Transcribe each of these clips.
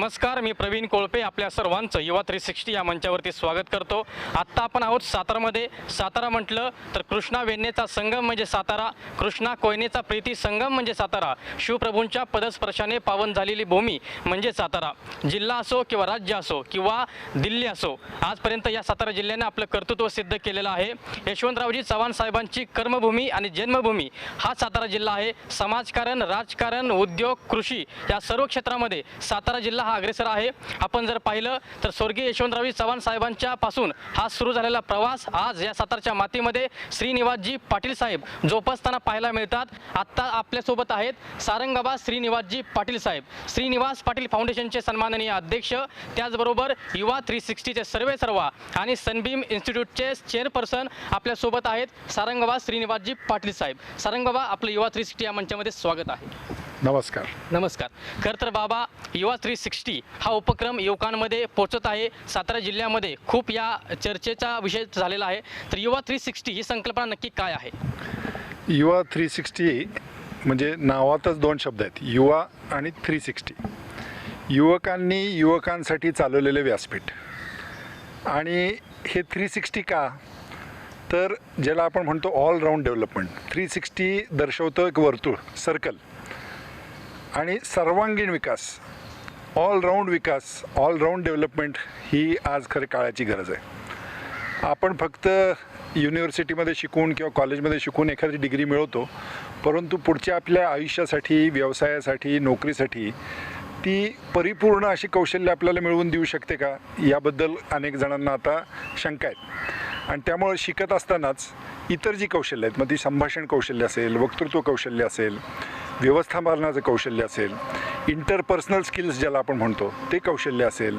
नमस्कार, मी प्रवीण कोळपे आपल्या सर्वांचं युवा 360 या मंचावरती स्वागत करतो। आत्ता आपण आहोत सातारामध्ये। सातारा म्हटलं तर कृष्णा वेण्णेचा संगम म्हणजे सातारा, कृष्णा कोयनेचा प्रीती संगम म्हणजे सातारा, शिवप्रभूंच्या पदस्पर्शाने पावन झालेली भूमी म्हणजे सातारा। जिल्हा असो किंवा राज्य असो किंवा दिल्ली असो, आजपर्यंत या सातारा जिल्ह्याने आपलं कर्तृत्व सिद्ध केलेलं आहे। यशवंतरावजी चव्हाण साहेबांची कर्मभूमी आणि जन्मभूमी हा सातारा जिल्हा आहे। समाजकारण, राजकारण, उद्योग, कृषी या सर्व क्षेत्रामध्ये सातारा जिल्हा हा अग्रेसर आहे। आपण जर पाहिलं तर स्वर्गीय यशवंतरावजी चव्हाण साहेबांच्या पासून हा सुरू झालेला प्रवास आज या सातारच्या मातीमध्ये श्रीनिवासजी पाटील साहेब जोपासताना पाहायला मिळतात। आत्ता आपल्यासोबत आहेत सारंगबाबा श्रीनिवासजी पाटील साहेब, श्रीनिवास पाटील फाउंडेशनचे सन्माननीय अध्यक्ष, त्याचबरोबर युवा 360चे सर्वेसर्वा आणि सनबीम इन्स्टिट्यूटचे चेअरपर्सन आपल्यासोबत आहेत सारंगबाबा श्रीनिवासजी पाटील साहेब। सारंगबाबा, आपलं युवा 360 या मंचामध्ये स्वागत आहे। नमस्कार। नमस्कार। खरं तर बाबा, युवा 360 हा उपक्रम युवकांमध्ये पोहोचत आहे। सातारा जिल्ह्यामध्ये खूप या चर्चेचा विषय झालेला आहे। तर युवा 360 ही संकल्पना नक्की काय आहे? युवा 360 म्हणजे नावातच दोन शब्द आहेत, युवा आणि 360। युवकांनी युवकांसाठी चालवलेले व्यासपीठ। आणि हे 360 का, तर ज्याला आपण म्हणतो ऑलराऊंड डेव्हलपमेंट। 360 दर्शवतो एक वर्तुळ, सर्कल, आणि सर्वांगीण विकास, ऑलराऊंड विकास, ऑलराऊंड डेव्हलपमेंट ही आज खरं काळाची गरज आहे। आपण फक्त युनिव्हर्सिटीमध्ये शिकून किंवा कॉलेजमध्ये शिकून एखादी डिग्री मिळवतो, परंतु पुढच्या आपल्या आयुष्यासाठी, व्यवसायासाठी, नोकरीसाठी ती परिपूर्ण अशी कौशल्य आपल्याला मिळवून देऊ शकते का, याबद्दल अनेक जणांना आता शंका आहेत। आणि त्यामुळे शिकत असतानाच इतर जी कौशल्य आहेत, मग ती संभाषण कौशल्य असेल, वक्तृत्व कौशल्य असेल, व्यवस्थापनाचं कौशल्य असेल, इंटरपर्सनल स्किल्स ज्याला आपण म्हणतो ते कौशल्य असेल,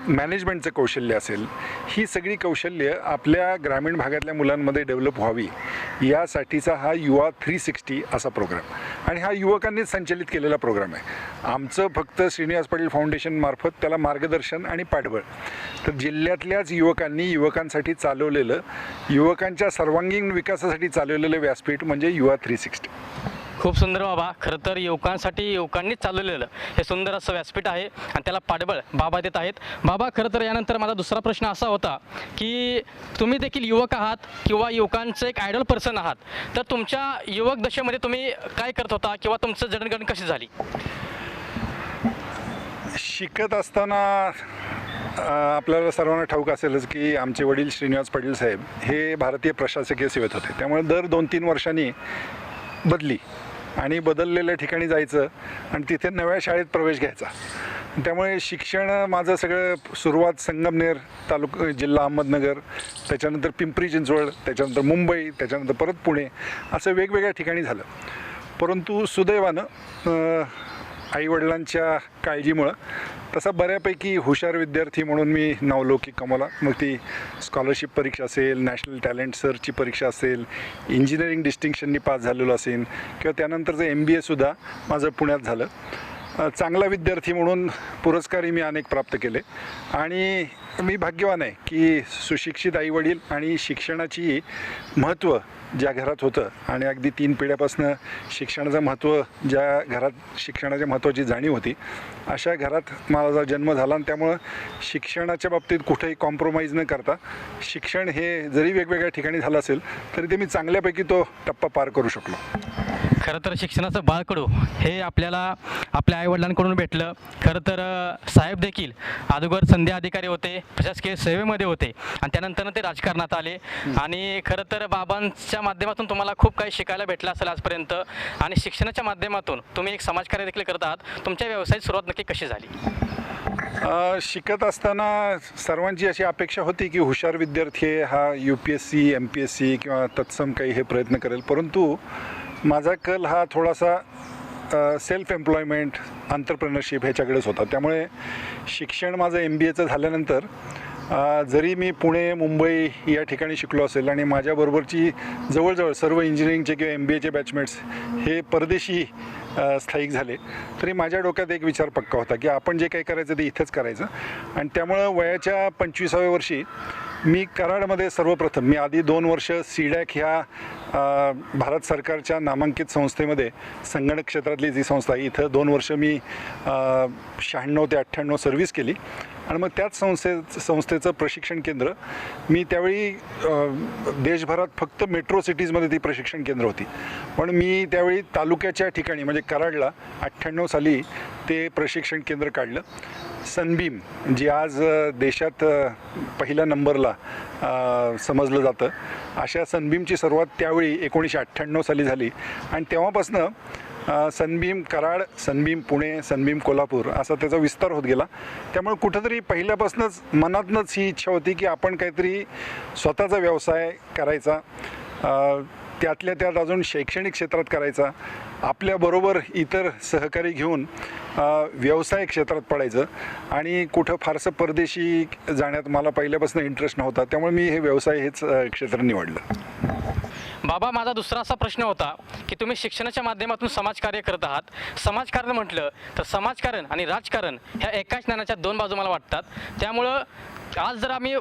मॅनेजमेंटचं कौशल्य असेल, ही सगळी कौशल्य आपल्या ग्रामीण भागातल्या मुलांमध्ये डेव्हलप व्हावी यासाठीचा हा युवा 360 असा प्रोग्राम। आणि हा युवकांनीच संचलित केलेला प्रोग्राम आहे। आमचं फक्त श्रीनिवास पाटील फाउंडेशन मार्फत त्याला मार्गदर्शन आणि पाठबळ। तर जिल्ह्यातल्याच युवकांनी युवकांसाठी चालवलेलं, युवकांच्या सर्वांगीण विकासासाठी चालवलेलं व्यासपीठ म्हणजे युवा 360। खूप सुंदर बाबा। खरं तर युवकांसाठी युवकांनीच चालवलेलं हे सुंदर असं व्यासपीठ आहे आणि त्याला पाठबळ बाबा देत आहेत। बाबा, खरं तर यानंतर माझा दुसरा प्रश्न असा होता की तुम्ही देखील युवक आहात किंवा युवकांचं एक आयडल पर्सन आहात, तर तुमच्या युवक दशेमध्ये तुम्ही काय करत होता किंवा तुमचं जडणघडण कशी झाली? शिकत असताना आपल्याला सर्वांना ठाऊक असेलच की आमचे वडील श्रीनिवास पाटील साहेब हे भारतीय प्रशासकीय सेवेत होते। त्यामुळे दर 2-3 वर्षांनी बदली आणि बदललेल्या ठिकाणी जायचं आणि तिथे नव्या शाळेत प्रवेश घ्यायचा। त्यामुळे शिक्षण माझं सगळं सुरुवात संगमनेर तालुका, जिल्हा अहमदनगर, त्याच्यानंतर पिंपरी चिंचवड, त्याच्यानंतर मुंबई, त्याच्यानंतर परत पुणे, असं वेगवेगळ्या ठिकाणी झालं। परंतु सुदैवानं आईवडिलांच्या काळजीमुळं तसा बऱ्यापैकी हुशार विद्यार्थी म्हणून मी नावलौकिक कमावला। मग ती स्कॉलरशिप परीक्षा असेल, नॅशनल टॅलेंट सर्चची परीक्षा असेल, इंजिनिअरिंग डिस्टिंक्शननी पास झालेलो असेल, किंवा त्यानंतरचं MBA सुद्धा माझं पुण्यात झालं। चांगला विद्यार्थी म्हणून पुरस्कारही मी अनेक प्राप्त केले। आणि मी भाग्यवान आहे की सुशिक्षित आईवडील आणि शिक्षणाची महत्त्व ज्या घरात होतं, आणि अगदी 3 पिढ्यापासून शिक्षणाचं महत्त्व, ज्या घरात शिक्षणाच्या महत्त्वाची जाणीव होती, अशा घरात माझा जन्म झाला। आणि त्यामुळं शिक्षणाच्या बाबतीत कुठेही कॉम्प्रोमाइज न करता शिक्षण हे जरी वेगवेगळ्या ठिकाणी झालं असेल तरी ते मी चांगल्यापैकी तो टप्पा पार करू शकलो। खरं तर शिक्षणाचं बाळकडू हे आपल्याला आपल्या आईवडिलांकडून भेटलं। खरं तर साहेब देखील अगोदर संध्या अधिकारी होते, प्रशासकीय सेवेमध्ये होते आणि त्यानंतर ते राजकारणात आले। आणि खरं तर बाबांच्या माध्यमातून तुम्हाला खूप काही शिकायला भेटलं असेल आजपर्यंत, आणि शिक्षणाच्या माध्यमातून तुम्ही एक समाजकार्य देखील करत आहात। तुमच्या व्यवसायाची सुरुवात नक्की कशी झाली? शिकत असताना सर्वांची अशी अपेक्षा होती की हुशार विद्यार्थी हा UPSC, MPSC किंवा तत्सम काही हे प्रयत्न करेल, परंतु माझा कल हा थोडासा सेल्फ एम्प्लॉयमेंट, एंटरप्रेन्योरशिप ह्याच्याकडेच होता। त्यामुळे शिक्षण माझं MBAचं झाल्यानंतर जरी मी पुणे, मुंबई या ठिकाणी शिकलो असेल आणि माझ्याबरोबरची जवळजवळ सर्व इंजिनिअरिंगचे किंवा MBAचे बॅचमेट्स हे परदेशी स्थायिक झाले, तरी माझ्या डोक्यात एक विचार पक्का होता की आपण जे काही करायचं ते इथंच करायचं। आणि त्यामुळं वयाच्या 25व्या वर्षी मी कराडमध्ये सर्वप्रथम मी आधी 2 वर्ष सीडॅक ह्या भारत सरकारच्या नामांकित संस्थेमध्ये संगणक क्षेत्रातली जी संस्था आहे इथं 2 वर्ष मी 96 ते 98 सर्व्हिस केली आणि मग त्याच संस्थेचं प्रशिक्षण केंद्र मी त्यावेळी देशभरात फक्त मेट्रो सिटीजमध्ये ती प्रशिक्षण केंद्र होती, पण मी त्यावेळी तालुक्याच्या ठिकाणी म्हणजे कराडला 98 साली ते प्रशिक्षण केंद्र काढलं. सनबीम जी आज देशात पहिल्या नंबरला समजलं जातं, अशा सनबीमची सुरुवात त्यावेळी 1998 साली झाली आणि तेव्हापासनं Sunbeam Karad, Sunbeam Pune, Sunbeam Kolhapur असा त्याचा विस्तार होत गेला. त्यामुळे कुठंतरी पहिल्यापासूनच मनातनंच ही इच्छा होती की आपण काहीतरी स्वतःचा व्यवसाय करायचा, त्यातल्या त्यात अजून शैक्षणिक क्षेत्रात करायचा, आपल्याबरोबर इतर सहकारी घेऊन व्यवसाय क्षेत्रात पडायचं आणि कुठं फारसं परदेशी जाण्यात मला पहिल्यापासून इंटरेस्ट नव्हता, त्यामुळे मी हे व्यवसाय हेच क्षेत्र निवडलं. बाबा, माझा दुसरा असा प्रश्न होता की तुम्ही शिक्षणाच्या माध्यमातून समाजकार्य करत आहात. समाजकारण म्हटलं तर समाजकारण आणि राजकारण ह्या एकाच नाण्याच्या 2 बाजू मला वाटतात. त्यामुळं आज जर आम्ही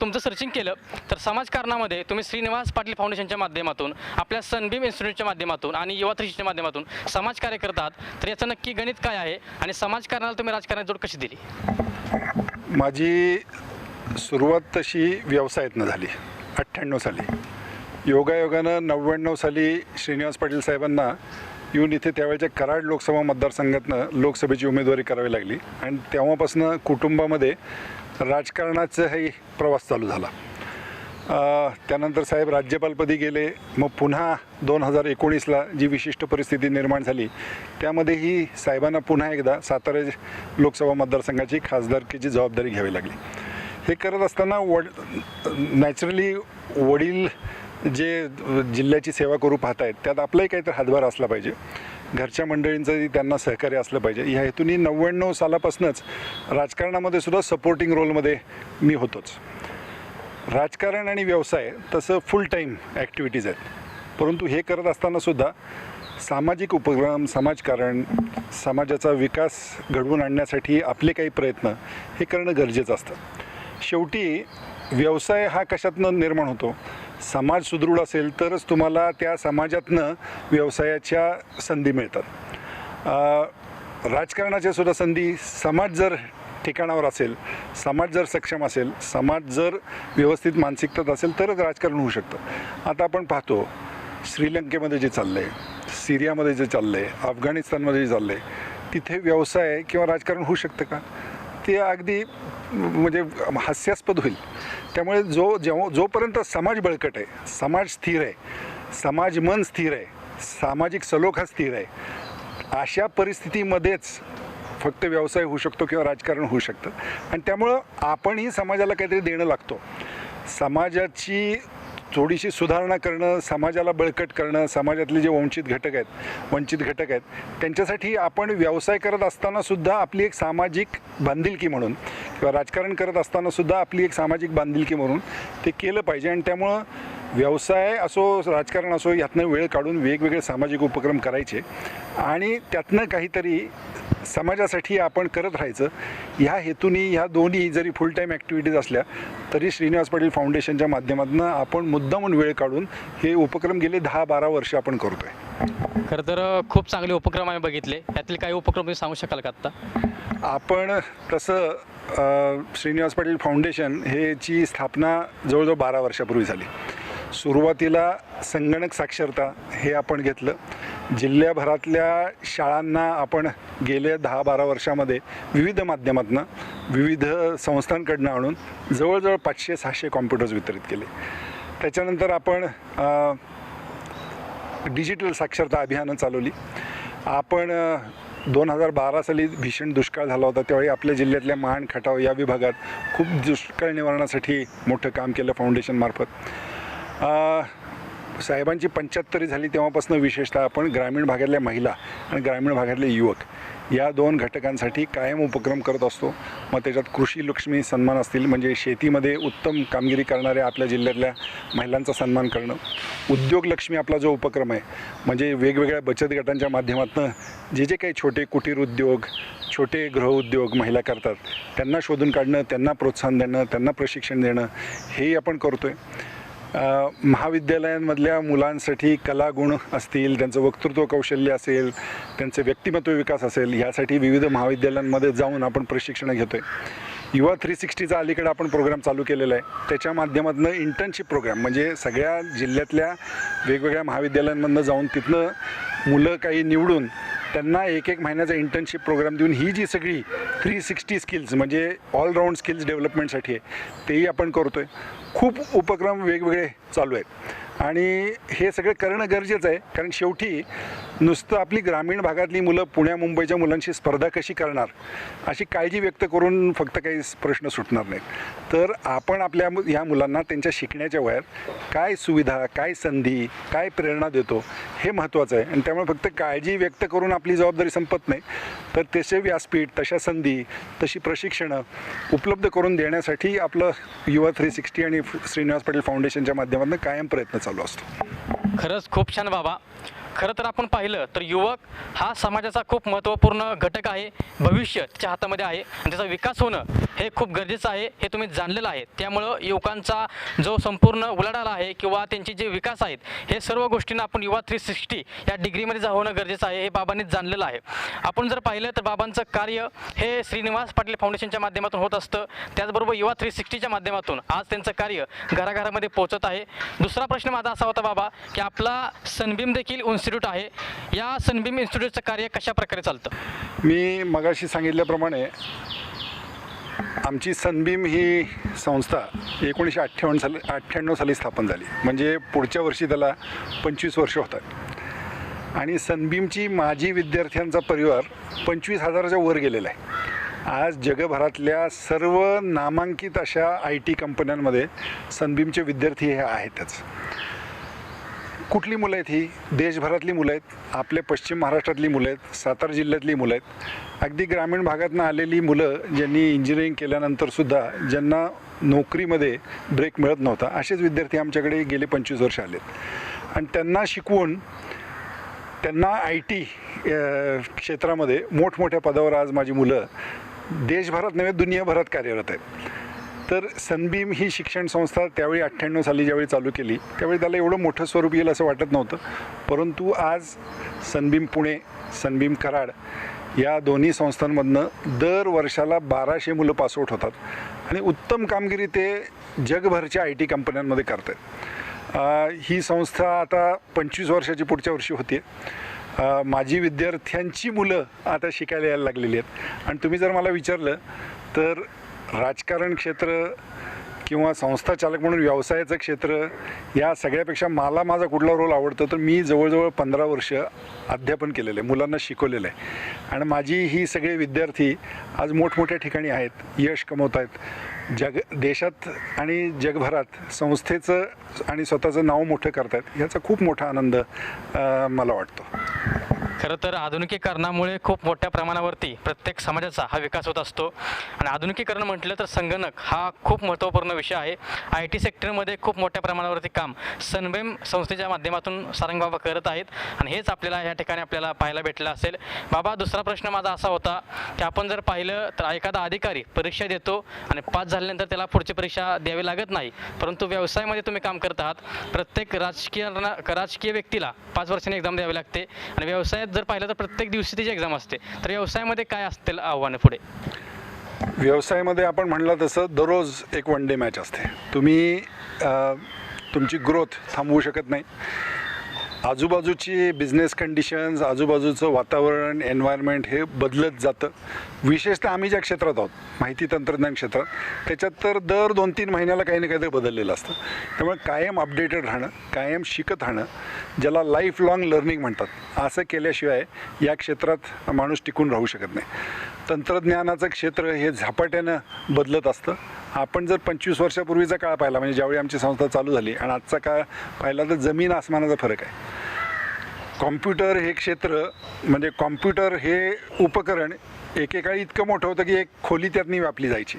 तुमचं सर्चिंग केलं तर समाजकारणामध्ये तुम्ही श्रीनिवास पाटील फाउंडेशनच्या माध्यमातून, आपल्या सनबीम इन्स्टिट्यूटच्या माध्यमातून आणि युवा 360च्या माध्यमातून समाजकार्य करत आहात, तर याचं नक्की गणित काय आहे आणि समाजकारणाला तुम्ही राजकारणात जोड कशी दिली? माझी सुरुवात तशी व्यवसायातनं झाली 98 साली. योगायोगानं 99 साली श्रीनिवास पाटील साहेबांना येऊन इथे त्यावेळेच्या कराड लोकसभा मतदारसंघातनं लोकसभेची उमेदवारी करावी लागली आणि तेव्हापासून कुटुंबामध्ये राजकारणाचाही प्रवास चालू झाला. त्यानंतर साहेब राज्यपालपदी गेले. मग पुन्हा 2019ला जी विशिष्ट परिस्थिती निर्माण झाली त्यामध्येही साहेबांना पुन्हा एकदा सातारा लोकसभा मतदारसंघाची खासदारकीची जबाबदारी घ्यावी लागली. हे करत असताना नॅचरली वडील जे जिल्ह्याची सेवा करू पाहत आहेत त्यात आपलाही काहीतरी हातभार असला पाहिजे, घरच्या मंडळींचंही त्यांना सहकार्य असलं पाहिजे. ह्या हेतूनी 99 सालापासूनच राजकारणामध्ये सुद्धा सपोर्टिंग रोलमध्ये मी होतोच. राजकारण आणि व्यवसाय तसं फुल टाईम ॲक्टिव्हिटीज आहेत, परंतु हे करत असतानासुद्धा सामाजिक उपक्रम, समाजकारण, समाजाचा विकास घडवून आणण्यासाठी आपले काही प्रयत्न हे करणं गरजेचं असतं. शेवटी व्यवसाय हा कशातनं निर्माण होतो? समाज सुदृढ असेल तरच तुम्हाला त्या समाजातनं व्यवसायाच्या संधी मिळतात. राजकारणाच्या सुद्धा संधी, समाज जर ठिकाणावर असेल, समाज जर सक्षम असेल, समाज जर व्यवस्थित मानसिकतेत असेल तरच राजकारण होऊ शकतं. आता आपण पाहतो श्रीलंकेमध्ये जे चाललं आहे, सिरियामध्ये जे चाललं आहे, अफगाणिस्तानमध्ये जे चाललं आहे, तिथे व्यवसाय किंवा राजकारण होऊ शकतं का? ते अगदी म्हणजे हास्यास्पद होईल. त्यामुळे जोपर्यंत समाज बळकट आहे, समाज स्थिर आहे, समाज मन स्थिर आहे, सामाजिक सलोखा स्थिर आहे, अशा परिस्थितीमध्येच फक्त व्यवसाय होऊ शकतो किंवा राजकारण होऊ शकतं. आणि त्यामुळं आपणही समाजाला काहीतरी देणं लागतो. समाजाची थोडीशी सुधारणा करणं, समाजाला बळकट करणं, समाजातले जे वंचित घटक आहेत त्यांच्यासाठी आपण व्यवसाय करत असतानासुद्धा आपली एक सामाजिक बांधिलकी म्हणून किंवा राजकारण करत असतानासुद्धा आपली एक सामाजिक बांधिलकी म्हणून ते केलं पाहिजे. आणि त्यामुळं व्यवसाय असो, राजकारण असो, यातनं वेळ काढून वेगवेगळे सामाजिक उपक्रम करायचे आणि त्यातनं काहीतरी समाजासाठी आपण करत राहायचं. ह्या हेतूनी ह्या दोन्ही जरी फुल टाईम ॲक्टिव्हिटीज असल्या तरी श्रीनिवास पाटील फाउंडेशनच्या माध्यमातून आपण मुद्दामून वेळ काढून हे उपक्रम गेले 10-12 वर्ष आपण करतो आहे. खरं तर खूप चांगले उपक्रम आम्ही बघितले. त्यातले काही उपक्रम तुम्ही सांगू शकाल का आत्ता? आपण तसं श्रीनिवास पाटील फाउंडेशन ची स्थापना जवळजवळ 12 वर्षापूर्वी झाली. सुरुवातीला संगणक साक्षरता हे आपण घेतलं. जिल्ह्याभरातल्या शाळांना आपण गेल्या 10-12 वर्षामध्ये विविध माध्यमातून, विविध संस्थांकडनं आणून जवळजवळ 500-600 कॉम्प्युटर्स वितरित केले. त्याच्यानंतर आपण डिजिटल साक्षरता अभियानं चालवली. आपण 2012 साली भीषण दुष्काळ झाला होता, त्यावेळी आपल्या जिल्ह्यातल्या महाड, खटाव या विभागात खूप दुष्काळ निवारणासाठी मोठं काम केलं फाउंडेशनमार्फत. साहेबांची 75 झाली तेव्हापासून विशेषतः आपण ग्रामीण भागातल्या महिला आणि ग्रामीण भागातले युवक या 2 घटकांसाठी कायम उपक्रम करत असतो. मग त्याच्यात कृषी लक्ष्मी सन्मान असतील, म्हणजे शेतीमध्ये उत्तम कामगिरी करणाऱ्या आपल्या जिल्ह्यातल्या महिलांचा सन्मान करणं. उद्योग लक्ष्मी आपला जो उपक्रम आहे, म्हणजे वेगवेगळ्या बचत गटांच्या माध्यमातून जे काही छोटे कुटीर उद्योग, छोटे गृहउद्योग महिला करतात त्यांना शोधून काढणं, त्यांना प्रोत्साहन देणं, त्यांना प्रशिक्षण देणं हेही आपण करतो आहे. महाविद्यालयांमधल्या मुलांसाठी कलागुण असतील, त्यांचं वक्तृत्व कौशल्य असेल, त्यांचे व्यक्तिमत्व विकास असेल, यासाठी विविध महाविद्यालयांमध्ये जाऊन आपण प्रशिक्षण घेतो आहे. युवा 360चा अलीकडे आपण प्रोग्राम चालू केलेला आहे. त्याच्या माध्यमातून इंटर्नशिप प्रोग्राम म्हणजे सगळ्या जिल्ह्यातल्या वेगवेगळ्या महाविद्यालयांमधनं जाऊन तिथनं मुलं काही निवडून त्यांना एक महिन्याचा इंटर्नशिप प्रोग्राम देऊन ही जी सगळी 360 स्किल्स म्हणजे ऑलराऊंड स्किल्स डेव्हलपमेंटसाठी आहे तेही आपण करतो आहे. खूप उपक्रम वेगवेगळे चालू आहेत आणि हे सगळं करणं गरजेचं आहे, कारण शेवटी नुसतं आपली ग्रामीण भागातली मुलं पुण्या मुंबईच्या मुलांशी स्पर्धा कशी करणार अशी काळजी व्यक्त करून फक्त काही प्रश्न सुटणार नाहीत. तर आपण आपल्या ह्या मुलांना त्यांच्या शिकण्याच्या वयात काय सुविधा, काय संधी, काय प्रेरणा देतो हे महत्त्वाचं आहे. आणि त्यामुळे फक्त काळजी व्यक्त करून आपली जबाबदारी संपत नाही, तर तसे व्यासपीठ, तशा संधी, तशी प्रशिक्षणं उपलब्ध करून देण्यासाठी आपलं युवा 360 आणि श्रीनिवास पाटील फाउंडेशनच्या माध्यमातून कायम प्रयत्न चालू असतो. खरंच खूप छान बाबा. खरं तर आपण पाहिलं तर युवक हा समाजाचा खूप महत्त्वपूर्ण घटक आहे. भविष्य त्याच्या हातामध्ये आहे आणि त्याचा विकास होणं हे खूप गरजेचं आहे, हे तुम्ही जाणलेलं आहे. त्यामुळं युवकांचा जो संपूर्ण उलाढाल आहे किंवा त्यांचे जे विकास आहेत हे सर्व गोष्टींना आपण युवा 360 या डिग्रीमध्ये होणं गरजेचं आहे, हे बाबांनीच जाणलेलं आहे. आपण जर पाहिलं तर बाबांचं कार्य हे श्रीनिवास पाटील फाउंडेशनच्या माध्यमातून होत असतं. त्याचबरोबर युवा 360च्या माध्यमातून आज त्यांचं कार्य घराघरामध्ये पोहोचत आहे. दुसरा प्रश्न माझा असा होता बाबा की आपला सनबीम देखील इन्स्टिट्यूट आहे, या सनबीम इन्स्टिट्यूटचं कार्य कशा प्रकारे चालतं? मी मगाशी सांगितल्याप्रमाणे आमची सनबीम ही संस्था 1998 साली स्थापन झाली, म्हणजे पुढच्या वर्षी त्याला 25 वर्ष होतात. आणि सनबीमची माजी विद्यार्थ्यांचा परिवार 25,000च्या वर गेलेला आहे. आज जगभरातल्या सर्व नामांकित अशा IT कंपन्यांमध्ये सनबीमचे विद्यार्थी हे आहेतच. कुठली मुलं आहेत ही? देशभरातली मुलं आहेत, आपल्या पश्चिम महाराष्ट्रातली मुलं आहेत, सातारा जिल्ह्यातली मुलं आहेत, अगदी ग्रामीण भागातून आलेली मुलं ज्यांनी इंजिनिअरिंग केल्यानंतरसुद्धा ज्यांना नोकरीमध्ये ब्रेक मिळत नव्हता, असेच विद्यार्थी आमच्याकडे गेले 25 वर्ष आलेत. आणि त्यांना शिकवून त्यांना IT क्षेत्रामध्ये मोठमोठ्या पदावर आज माझी मुलं देशभरात नव्हे दुनियाभरात कार्यरत आहेत. तर सनबीम ही शिक्षण संस्था त्यावेळी 98 साली ज्यावेळी चालू केली त्यावेळी त्याला एवढं मोठं स्वरूप येईल असं वाटत नव्हतं, परंतु आज सनबीम पुणे, सनबीम कराड या दोन्ही संस्थांमधनं दर वर्षाला 1200 मुलं पासआउट होतात आणि उत्तम कामगिरी ते जगभरच्या IT कंपन्यांमध्ये करत आहेत. ही संस्था आता 25 वर्षाची पुढच्या वर्षी होती. माझी विद्यार्थ्यांची मुलं आता शिकायला यायला लागलेली आहेत. आणि तुम्ही जर मला विचारलं तर राजकारण क्षेत्र किंवा संस्था चालक म्हणून व्यवसायाचं क्षेत्र या सगळ्यापेक्षा मला माझा कुठला रोल आवडतो तर मी जवळजवळ 15 वर्ष अध्यापन केलेलं आहे, मुलांना शिकवलेलं आहे. आणि माझी ही सगळे विद्यार्थी आज मोठमोठ्या ठिकाणी आहेत, यश कमवत आहेत, देशात आणि जगभरात संस्थेचं आणि स्वतःचं नाव मोठं करत आहेत. याचा खूप मोठा आनंद मला वाटतो. खरं तर आधुनिकीकरणामुळे खूप मोठ्या प्रमाणावरती प्रत्येक समाजाचा हा विकास होत असतो. आणि आधुनिकीकरण म्हटलं तर संगणक हा खूप महत्त्वपूर्ण विषय आहे. IT सेक्टरमध्ये खूप मोठ्या प्रमाणावरती काम सनबीम संस्थेच्या माध्यमातून सारंग बाबा करत आहेत आणि हेच आपल्याला या ठिकाणी आपल्याला पाहायला भेटलं असेल. बाबा, दुसरा प्रश्न माझा असा होता की आपण जर पाहिलं तर एखादा अधिकारी परीक्षा देतो आणि पास झाल्यानंतर त्याला पुढची परीक्षा द्यावी लागत नाही, परंतु व्यवसायामध्ये तुम्ही काम करत आहात. प्रत्येक राजकीय व्यक्तीला 5 वर्षांनी एक्झाम द्यावी लागते आणि व्यवसायात जर पाहिलं तर प्रत्येक दिवशी त्याची एक्झाम असते. तर व्यवसायामध्ये काय असतील आव्हानं पुढे? व्यवसायामध्ये आपण म्हणलं तसं दररोज एक वन डे मॅच असते. तुम्ही तुमची ग्रोथ थांबवू शकत नाही. आजूबाजूची बिझनेस कंडिशन्स, आजूबाजूचं वातावरण, एन्व्हायरमेंट हे बदलत जातं. विशेषतः आम्ही ज्या क्षेत्रात आहोत, माहिती तंत्रज्ञान क्षेत्रात, त्याच्यात तर दर 2-3 महिन्याला काही ना काहीतरी बदललेलं असतं. त्यामुळे कायम अपडेटेड राहणं, कायम शिकत राहणं, ज्याला लाईफ लाँग लर्निंग म्हणतात, असं केल्याशिवाय या क्षेत्रात माणूस टिकून राहू शकत नाही. तंत्रज्ञानाचं क्षेत्र हे झपाट्यानं बदलत असतं. आपण जर 25 वर्षापूर्वीचा काळ पाहिला, म्हणजे ज्यावेळी आमची संस्था चालू झाली, आणि आजचा काळ पाहिला तर जमीन आसमानाचा फरक आहे. कॉम्प्युटर हे क्षेत्र, म्हणजे कॉम्प्युटर हे उपकरण एकेकाळी इतकं मोठं होतं की एक खोली त्यातनी व्यापली जायची.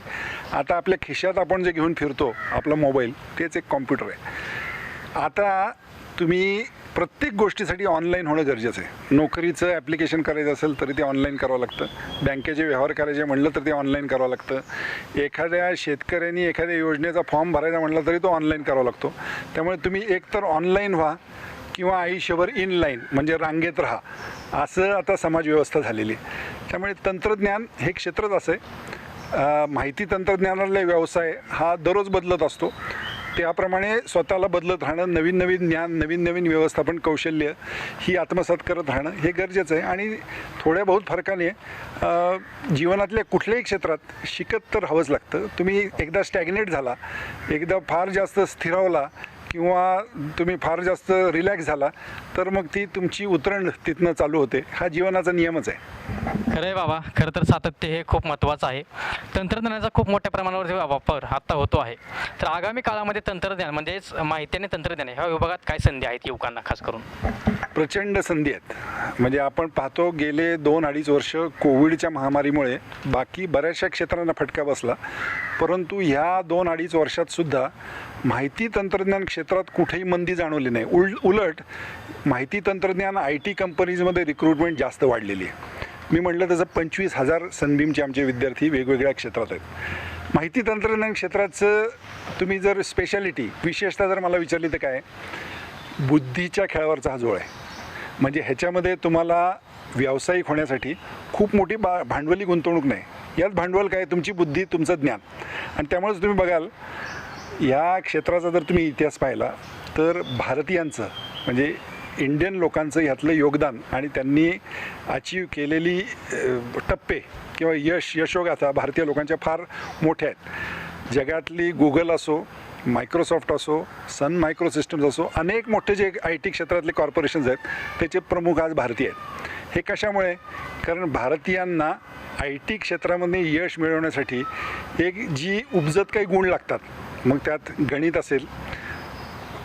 आता आपल्या खिशात आपण जे घेऊन फिरतो आपला मोबाईल, तेच एक कॉम्प्युटर आहे. आता तुम्ही प्रत्येक गोष्टीसाठी ऑनलाईन होणं गरजेचं आहे. नोकरीचं ॲप्लिकेशन करायचं असेल तरी ते ऑनलाईन करावं लागतं, बँकेचे व्यवहार करायचे म्हणलं तर ते ऑनलाईन करावं लागतं, एखाद्या शेतकऱ्यांनी एखाद्या योजनेचा फॉर्म भरायचा म्हटलं तरी तो ऑनलाईन करावा लागतो. त्यामुळे तुम्ही एकतर ऑनलाईन व्हा किंवा आयुष्यभर इन लाईन म्हणजे रांगेत राहा, असं आता समाजव्यवस्था झालेली आहे. त्यामुळे तंत्रज्ञान हे क्षेत्रच असं आहे. माहिती तंत्रज्ञानाला व्यवसाय हा दररोज बदलत असतो, त्याप्रमाणे स्वतःला बदलत राहणं, नवीन नवीन ज्ञान, नवीन नवीन व्यवस्थापन कौशल्य ही आत्मसात करत राहणं हे गरजेचं आहे. आणि थोड्या बहुत फरकाने जीवनातल्या कुठल्याही क्षेत्रात शिकत तर हवंच लागतं. तुम्ही एकदा स्टॅग्नेट झाला, एकदा फार जास्त स्थिरावला किंवा तुम्ही फार जास्त रिलॅक्स झाला तर मग ती तुमची उतरण तिथनं चालू होते. हा जीवनाचा नियमच आहे. खरं आहे बाबा. खरं तर सातत्य हे खूप महत्त्वाचं आहे. तंत्रज्ञानाचा खूप मोठ्या प्रमाणावर वापर आता होतो आहे. तर आगामी काळामध्ये तंत्रज्ञान म्हणजेच माहिती आणि तंत्रज्ञान ह्या विभागात काय संधी आहेत युवकांना खास करून? प्रचंड संधी आहेत. म्हणजे आपण पाहतो गेले 2-2.5 वर्ष कोविडच्या महामारीमुळे बाकी बऱ्याचशा क्षेत्रांना फटका बसला, परंतु ह्या 2-2.5 वर्षातसुद्धा माहिती तंत्रज्ञान क्षेत्रात कुठेही मंदी जाणवली नाही. उलट माहिती तंत्रज्ञान IT कंपनीजमध्ये रिक्रुटमेंट जास्त वाढलेली आहे. मी म्हटलं तसं 25,000 सनबीमचे आमचे विद्यार्थी वेगवेगळ्या क्षेत्रात आहेत. माहिती तंत्रज्ञान क्षेत्राचं तुम्ही जर स्पेशालिटी विशेषतः जर मला विचारली तर काय, बुद्धीच्या खेळावरचा हा जोळ आहे. म्हणजे ह्याच्यामध्ये तुम्हाला व्यावसायिक होण्यासाठी खूप मोठी भांडवली गुंतवणूक नाही. यात भांडवल काय, तुमची बुद्धी, तुमचं ज्ञान. आणि त्यामुळेच तुम्ही बघाल या क्षेत्राचा जर तुम्ही इतिहास पाहिला तर भारतीयांचं म्हणजे इंडियन लोकांचं ह्यातलं योगदान आणि त्यांनी अचीव केलेली टप्पे किंवा यशोगाथा भारतीय लोकांच्या फार मोठ्या आहेत. जगातली गुगल असो, मायक्रोसॉफ्ट असो, सन मायक्रो सिस्टम्स असो, अनेक मोठे जे IT क्षेत्रातले कॉर्पोरेशन्स आहेत त्याचे प्रमुख आज भारतीय आहेत. हे कशामुळे? कारण भारतीयांना IT क्षेत्रामध्ये यश मिळवण्यासाठी एक जी उपजत काही गुण लागतात, मग त्यात गणित असेल,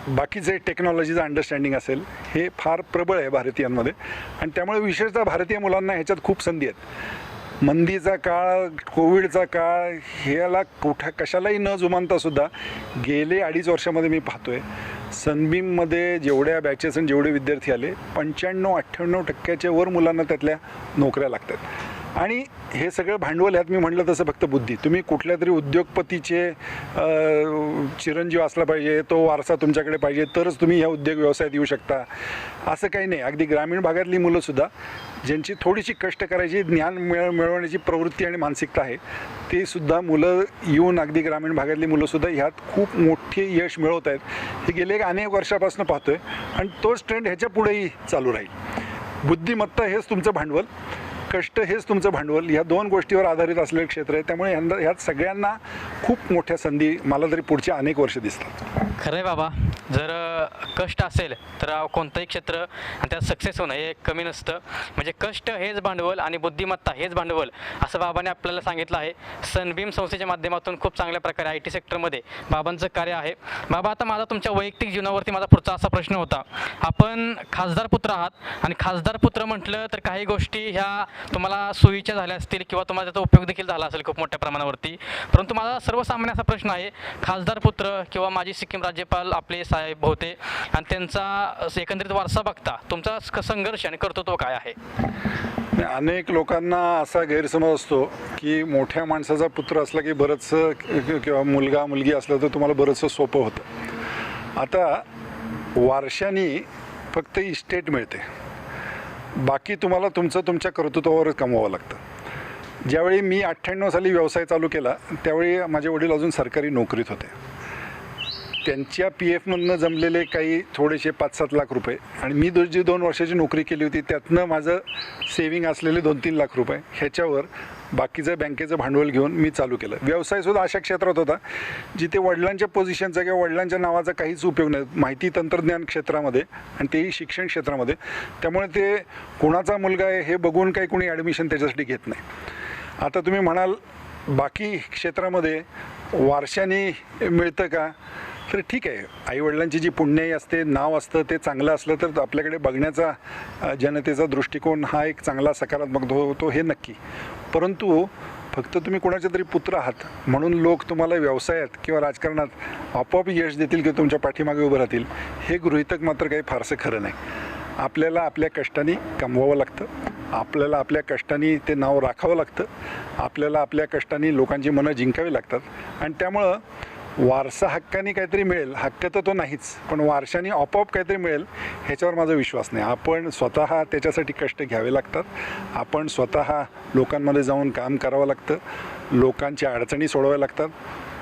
बाकीचे टेक्नॉलॉजीचं अंडरस्टँडिंग असेल, हे फार प्रबळ आहे भारतीयांमध्ये. आणि त्यामुळे विशेषतः भारतीय मुलांना ह्याच्यात खूप संधी आहेत. मंदीचा काळ, कोविडचा काळ ह्याला कशालाही न जुमानतासुद्धा गेले 2.5 वर्षामध्ये मी पाहतोय सनबीममध्ये जेवढ्या बॅचेस आणि जेवढे विद्यार्थी आले 95-98% वर मुलांना त्यातल्या नोकऱ्या लागतात. आणि हे सगळं भांडवल ह्यात मी म्हटलं तसं फक्त बुद्धी. तुम्ही कुठल्या तरी उद्योगपतीचे चिरंजीव असला पाहिजे, तो वारसा तुमच्याकडे पाहिजे तरच तुम्ही ह्या उद्योग व्यवसायात येऊ शकता असं काही नाही. अगदी ग्रामीण भागातली मुलंसुद्धा ज्यांची थोडीशी कष्ट करायची, ज्ञान मिळवण्याची प्रवृत्ती आणि मानसिकता आहे, ते सुद्धा मुलं येऊन अगदी ग्रामीण भागातली मुलंसुद्धा ह्यात खूप मोठे यश मिळवत आहेत. हे गेले अनेक वर्षापासून पाहतोय आणि तोच ट्रेंड ह्याच्या पुढेही चालू राहील. बुद्धिमत्ता हेच तुमचं भांडवल, कष्ट हेच तुमचं भांडवल, ह्या 2 गोष्टीवर आधारित असलेलं क्षेत्र आहे. त्यामुळे ह्यात सगळ्यांना खूप मोठ्या संधी मला तरी पुढच्या अनेक वर्ष दिसतात. खरं आहे बाबा. जर कष्ट असेल तर कोणतंही क्षेत्र आणि त्यात सक्सेस होणं हे कमी नसतं. म्हणजे कष्ट हेच भांडवल आणि बुद्धिमत्ता हेच भांडवल असं बाबांनी आपल्याला सांगितलं आहे. सनबीम संस्थेच्या माध्यमातून खूप चांगल्या प्रकारे IT सेक्टरमध्ये बाबांचं कार्य आहे. बाबा, आता माझा तुमच्या वैयक्तिक जीवनावरती माझा पुढचा असा प्रश्न होता. आपण खासदार पुत्र आहात आणि खासदार पुत्र म्हटलं तर काही गोष्टी ह्या तुम्हाला सोयीच्या झाल्या असतील किंवा तुम्हाला त्याचा उपयोग देखील झाला असेल खूप मोठ्या प्रमाणावरती. परंतु माझा सर्वसामान्य असा प्रश्न आहे, खासदार पुत्र किंवा माजी सिक्कीम राज्यपाल आपले साहेब होते आणि त्यांचा एकंदरीत वारसा बघता तुमचा संघर्ष आणि कर्तृत्व काय आहे? अनेक लोकांना असा गैरसमज असतो की मोठ्या माणसाचा पुत्र असला की बरंचसं किंवा मुलगा मुलगी असलं तर तुम्हाला बरंचसं सोपं होतं. आता वारशाने फक्त इस्टेट मिळते, बाकी तुम्हाला तुमच्या कर्तृत्वावरच कमवावं लागतं. ज्यावेळी मी 98 साली व्यवसाय चालू केला त्यावेळी माझे वडील अजून सरकारी नोकरीत होते. त्यांच्या PFमधनं जमलेले काही थोडेसे 5-7 लाख रुपये आणि मी जी 2 वर्षाची नोकरी केली होती त्यातनं माझं सेविंग असलेले 2-3 लाख रुपये, ह्याच्यावर बाकीचं बँकेचं भांडवल घेऊन मी चालू केलं. व्यवसायसुद्धा अशा क्षेत्रात होता जिथे वडिलांच्या पोझिशनचा किंवा वडिलांच्या नावाचा काहीच उपयोग नाही, माहिती तंत्रज्ञान क्षेत्रामध्ये आणि तेही शिक्षण क्षेत्रामध्ये. त्यामुळे ते कुणाचा मुलगा आहे हे बघून काही कुणी ॲडमिशन त्याच्यासाठी घेत नाही. आता तुम्ही म्हणाल बाकी क्षेत्रामध्ये वारशाने मिळतं का, तर ठीक आहे, आईवडिलांची जी पुण्याई असते, नाव असतं ते चांगलं असलं तर आपल्याकडे बघण्याचा जनतेचा दृष्टिकोन हा एक चांगला सकारात्मक होतो, हे नक्की. परंतु फक्त तुम्ही कोणाचे तरी पुत्र आहात म्हणून लोक तुम्हाला व्यवसायात किंवा राजकारणात आपोआप यश देतील किंवा तुमच्या पाठीमागे उभं राहतील, हे गृहीतक मात्र काही फारसं खरं नाही. आपल्याला आपल्या कष्टाने कमवावं लागतं, आपल्याला आपल्या कष्टाने ते नाव राखावं लागतं, आपल्याला आपल्या कष्टाने लोकांची मनं जिंकावी लागतात. आणि त्यामुळं वारसा हक्काने काहीतरी मिळेल, हक्क तर तो नाहीच, पण वारशाने आपोआप काहीतरी मिळेल ह्याच्यावर माझा विश्वास नाही. आपण स्वतः त्याच्यासाठी कष्ट घ्यावे लागतात, आपण स्वतः लोकांमध्ये जाऊन काम करावं लागतं, लोकांच्या अडचणी सोडवाव्या लागतात.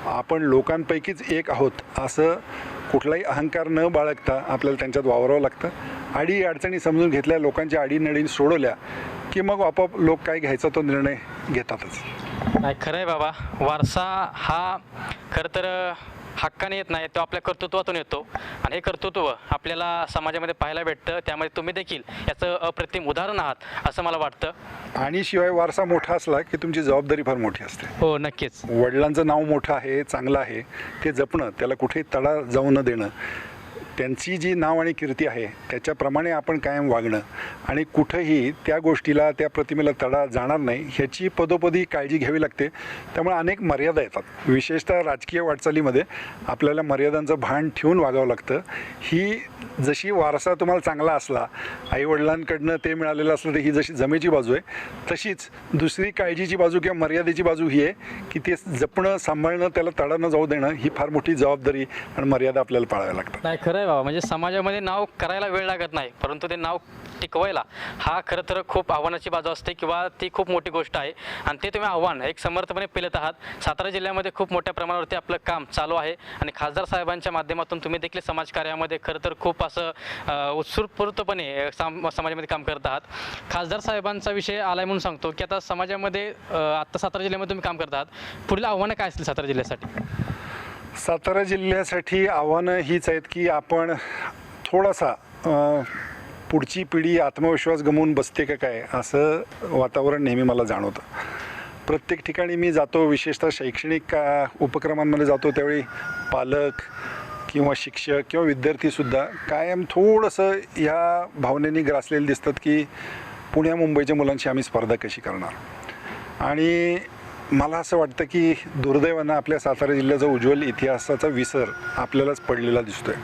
आपण लोकांपैकीच एक आहोत असं कुठलाही अहंकार न बाळगता आपल्याला त्यांच्यात वावरावं लागतं. अडी अडचणी समजून घेतल्या, लोकांच्या अडीनडी सोडवल्या की मग आपोआप लोक काय घ्यायचा तो निर्णय घेतातच. नाही, खरं आहे बाबा. वारसा हा खरं तर हक्काने येत नाही, तो आपल्या कर्तृत्वातून येतो आणि हे कर्तृत्व आपल्याला समाजामध्ये पाहायला भेटतं. त्यामध्ये तुम्ही देखील याचं अप्रतिम उदाहरण आहात असं मला वाटतं. आणि शिवाय वारसा मोठा असला की तुमची जबाबदारी फार मोठी असते. हो, नक्कीच. वडिलांचं नाव मोठं आहे, चांगलं आहे, ते जपणं, त्याला कुठेही तडा जाऊ न देणं, त्यांची जी नाव आणि कीर्ती आहे त्याच्याप्रमाणे आपण कायम वागणं आणि कुठंही त्या गोष्टीला, त्या प्रतिमेला तडा जाणार नाही ह्याची पदोपदी काळजी घ्यावी लागते. त्यामुळे अनेक मर्यादा येतात. विशेषतः राजकीय वाटचालीमध्ये आपल्याला मर्यादांचं भान ठेवून वागावं लागतं. ही जशी वारसा तुम्हाला चांगला असला, आईवडिलांकडनं ते मिळालेलं असलं, तर ही जशी जमेची बाजू आहे, तशीच दुसरी काळजीची बाजू किंवा मर्यादेची बाजू ही आहे की ते जपणं, सांभाळणं, त्याला तडा न जाऊ देणं, ही फार मोठी जबाबदारी आणि मर्यादा आपल्याला पाळाव्या लागतात. नाही, खरं आहे बाबा. म्हणजे समाजामध्ये नाव करायला वेळ लागत नाही, परंतु ते नाव टिकवायला हा खरं तर खूप आव्हानाची बाजू असते किंवा ती खूप मोठी गोष्ट आहे. आणि ते तुम्ही आव्हान एक समर्थपणे पेलत आहात. सातारा जिल्ह्यामध्ये खूप मोठ्या प्रमाणावरती आपलं काम चालू आहे आणि खासदार साहेबांच्या माध्यमातून तुम्ही देखील समाजकार्यामध्ये खरं तर खूप असं उत्स्फूर्तपणे समाजामध्ये काम करत आहात. खासदार साहेबांचा विषय आलाय म्हणून सांगतो की आता समाजामध्ये आत्ता सातारा जिल्ह्यामध्ये तुम्ही काम करत आहात. पुढील आव्हानं काय असतील सातारा जिल्ह्यासाठी? सातारा जिल्ह्यासाठी आव्हानं हीच आहेत की आपण थोडासा पुढची पिढी आत्मविश्वास गमावून बसते का काय असं वातावरण नेहमी मला जाणवतं. प्रत्येक ठिकाणी मी जातो, विशेषतः शैक्षणिक उपक्रमांमध्ये जातो, त्यावेळी पालक किंवा शिक्षक किंवा विद्यार्थीसुद्धा कायम थोडंसं ह्या भावनेने ग्रासलेले दिसतात की पुण्या मुंबईच्या मुलांची आम्ही स्पर्धा कशी करणार. आणि मला असं वाटतं की दुर्दैवानं आपल्या सातारा जिल्ह्याचा उज्ज्वल इतिहासाचा विसर आपल्यालाच पडलेला दिसतोय.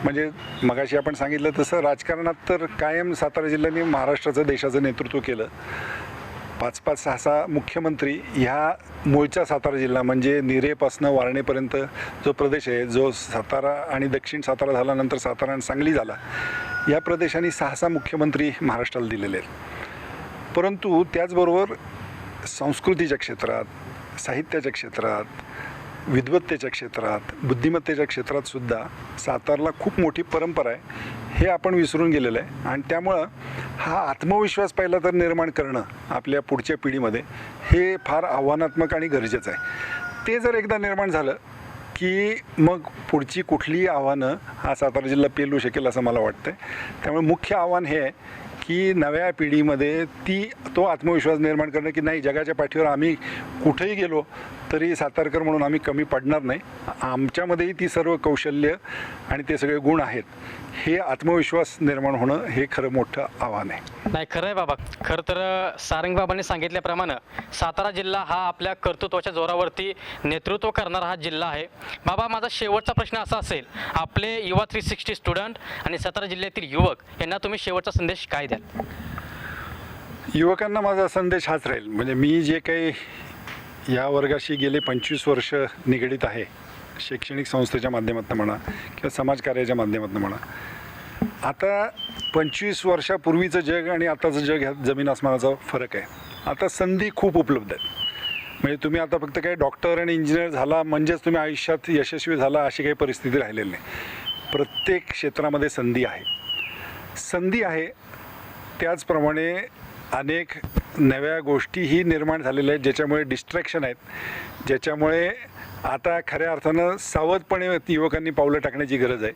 म्हणजे मगाशी आपण सांगितलं तसं राजकारणात तर कायम सातारा जिल्ह्याने महाराष्ट्राचं, देशाचं नेतृत्व केलं. 5-5, 6-6 मुख्यमंत्री ह्या मूळच्या सातारा जिल्हा म्हणजे निरेपासनं वारणेपर्यंत जो प्रदेश आहे, जो सातारा आणि दक्षिण सातारा झाल्यानंतर सातारा आणि सांगली झाला, या प्रदेशाने 6-6 मुख्यमंत्री महाराष्ट्राला दिलेले आहेत. परंतु त्याचबरोबर संस्कृतीच्या क्षेत्रात, साहित्याच्या क्षेत्रात, विद्वत्तेच्या क्षेत्रात, बुद्धिमत्तेच्या क्षेत्रात सुद्धा सातारला खूप मोठी परंपरा आहे, हे आपण विसरून गेलेलं आहे. आणि त्यामुळं हा आत्मविश्वास पहिला तर निर्माण करणं आपल्या पुढच्या पिढीमध्ये हे फार आव्हानात्मक आणि गरजेचं आहे. ते जर एकदा निर्माण झालं की मग पुढची कुठलीही आव्हानं हा सातारा जिल्हा पेलू शकेल असं मला वाटतं. त्यामुळे मुख्य आव्हान हे आहे की नव्या पिढीमध्ये तो आत्मविश्वास निर्माण करणं की नाही, जगाच्या पाठीवर आम्ही कुठेही गेलो तरी सातारकर म्हणून आम्ही कमी पडणार नाही, आमच्यामध्येही ती सर्व कौशल्य आणि ते सगळे गुण आहेत, हे आत्मविश्वास निर्माण होणं हे खरं मोठं आव्हान आहे. नाही, खरं आहे बाबा. खरं तर सारंगबाबांनी सांगितल्याप्रमाणे सातारा जिल्हा हा आपल्या कर्तृत्वाच्या जोरावरती नेतृत्व करणारा हा जिल्हा आहे. बाबा, माझा शेवटचा प्रश्न असा असेल, आपले युवा 360 स्टुडंट आणि सातारा जिल्ह्यातील युवक यांना तुम्ही शेवटचा संदेश काय द्याल? युवकांना माझा संदेश हाच राहील, म्हणजे मी जे काही या वर्गाशी गेले 25 वर्ष निगडीत आहे, शैक्षणिक संस्थेच्या माध्यमातून म्हणा किंवा समाजकार्याच्या माध्यमातून म्हणा, आता 25 वर्षापूर्वीचं जग आणि आताचं जग ह्यात जमीन आसमानाचा फरक आहे. आता संधी खूप उपलब्ध आहेत. म्हणजे तुम्ही आता फक्त काही डॉक्टर आणि इंजिनियर झाला म्हणजेच तुम्ही आयुष्यात यशस्वी झाला अशी काही परिस्थिती राहिलेली नाही. प्रत्येक क्षेत्रामध्ये संधी आहे. त्याचप्रमाणे अनेक नव्या गोष्टीही निर्माण झालेल्या आहेत ज्याच्यामुळे डिस्ट्रॅक्शन आहेत, ज्याच्यामुळे आता खऱ्या अर्थानं सावधपणे युवकांनी पावलं टाकण्याची गरज आहे.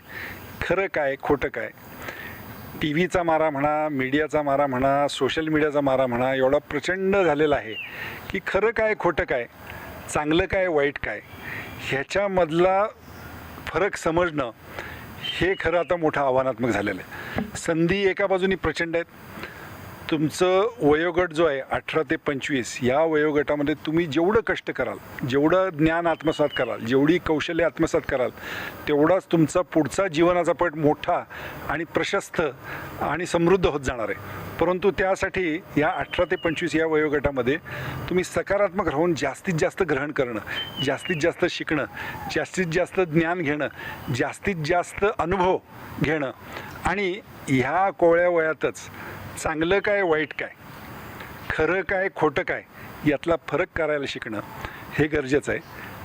खरं काय, खोटं काय, टी व्हीचा मारा म्हणा, मीडियाचा मारा म्हणा, सोशल मीडियाचा मारा म्हणा, एवढा प्रचंड झालेला आहे की खरं काय, खोटं काय, चांगलं काय, वाईट काय, ह्याच्यामधला फरक समजणं हे खरं आता मोठं आव्हानात्मक झालेलं आहे. संधी एका बाजूनी प्रचंड आहेत, तुमचं वयोगट जो आहे 18 ते 25 या वयोगटामध्ये तुम्ही जेवढं कष्ट कराल, जेवढं ज्ञान आत्मसात कराल, जेवढी कौशल्य आत्मसात कराल, तेवढाच तुमचा पुढचा जीवनाचा पट मोठा आणि प्रशस्त आणि समृद्ध होत जाणार आहे. परंतु त्यासाठी या 18 ते 25 या वयोगटामध्ये तुम्ही सकारात्मक राहून जास्तीत जास्त ग्रहण करणं, जास्तीत जास्त शिकणं, जास्तीत जास्त ज्ञान घेणं, जास्तीत जास्त अनुभव घेणं आणि ह्या कोवळ्या वयातच चांगलं काय वाईट काय, खरं काय खोटं काय यातला फरक करायला शिकणं हे गरजेचं आहे.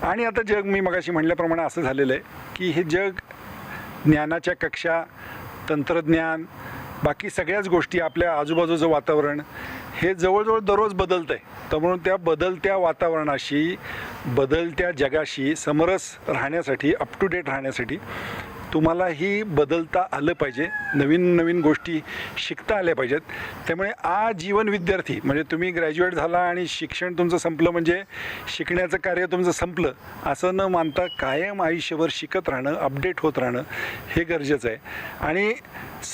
आणि आता जग मी मगाशी म्हटल्याप्रमाणे असं झालेलं आहे की हे जग ज्ञानाच्या कक्षा, तंत्रज्ञान, बाकी सगळ्याच गोष्टी, आपल्या आजूबाजूचं वातावरण हे जवळजवळ दररोज बदलतं आहे. तर म्हणून त्या बदलत्या वातावरणाशी, बदलत्या जगाशी समरस राहण्यासाठी, अप टू डेट राहण्यासाठी तुम्हालाही बदलता आलं पाहिजे, नवीन नवीन गोष्टी शिकता आल्या पाहिजेत. त्यामुळे आजीवन विद्यार्थी म्हणजे तुम्ही ग्रॅज्युएट झाला आणि शिक्षण तुमचं संपलं म्हणजे शिकण्याचं कार्य तुमचं संपलं असं न मानता कायम आयुष्यभर शिकत राहणं, अपडेट होत राहणं हे गरजेचं आहे. आणि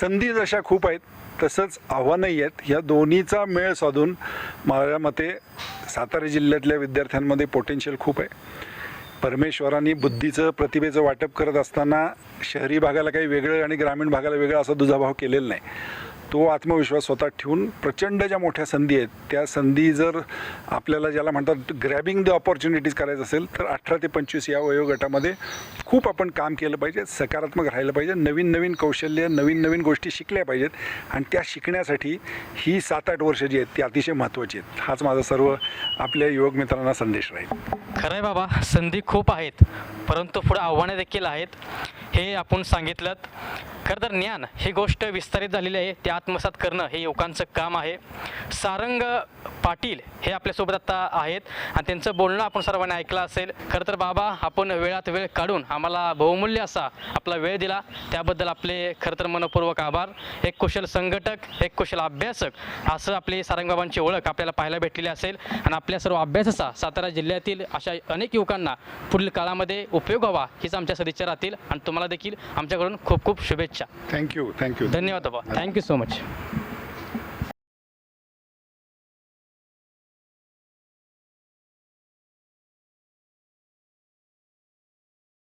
संधी जशा खूप आहेत तसंच आव्हानंही आहेत. ह्या दोन्हीचा मेळ साधून माझ्या मते सातारा जिल्ह्यातल्या विद्यार्थ्यांमध्ये पोटेन्शियल खूप आहे. परमेश्वरांनी बुद्धीचं, प्रतिभेचं वाटप करत असताना शहरी भागाला काही वेगळं आणि ग्रामीण भागाला वेगळं असा दुजाभाव केलेला नाही. तो आत्मविश्वास स्वतः ठेवून प्रचंड ज्या मोठ्या संधी आहेत त्या संधी जर आपल्याला ज्याला म्हणतात ग्रॅबिंग द ऑपॉर्च्युनिटीज करायचं असेल तर 18 ते 25 या वयोगटामध्ये खूप आपण काम केलं पाहिजे, सकारात्मक राहिलं पाहिजे, नवीन नवीन कौशल्य, नवीन नवीन गोष्टी शिकल्या पाहिजेत आणि त्या शिकण्यासाठी ही 7-8 वर्ष जी आहेत ती अतिशय महत्त्वाची आहेत. हाच माझा सर्व आपल्या युवक मित्रांना संदेश राहील. खरं आहे बाबा, संधी खूप आहेत परंतु पुढे आव्हाने देखील आहेत हे आपण सांगितलं. खरं तर ज्ञान ही गोष्ट विस्तारित झालेली आहे, ते आत्मसात करणं हे युवकांचं काम आहे. सारंग पाटील हे आपल्यासोबत आता आहेत आणि त्यांचं बोलणं आपण सर्वांनी ऐकलं असेल. खरं तर बाबा, आपण वेळात वेळ काढून आम्हाला बहुमूल्य असा आपला वेळ दिला त्याबद्दल आपले खरं तर मनपूर्वक आभार. एक कुशल संघटक, एक कुशल अभ्यासक असं आपले सारंगबाबांची ओळख आपल्याला पाहायला भेटलेली असेल आणि आपल्या सर्व अभ्यासाचा सातारा जिल्ह्यातील अशा अनेक युवकांना पुढील काळामध्ये उपयोग व्हावा हीच आमच्या सदिच्छा राहतील आणि तुम्हाला देखील आमच्याकडून खूप खूप शुभेच्छा. थँक्यू. धन्यवाद बाबा. Thank you so much.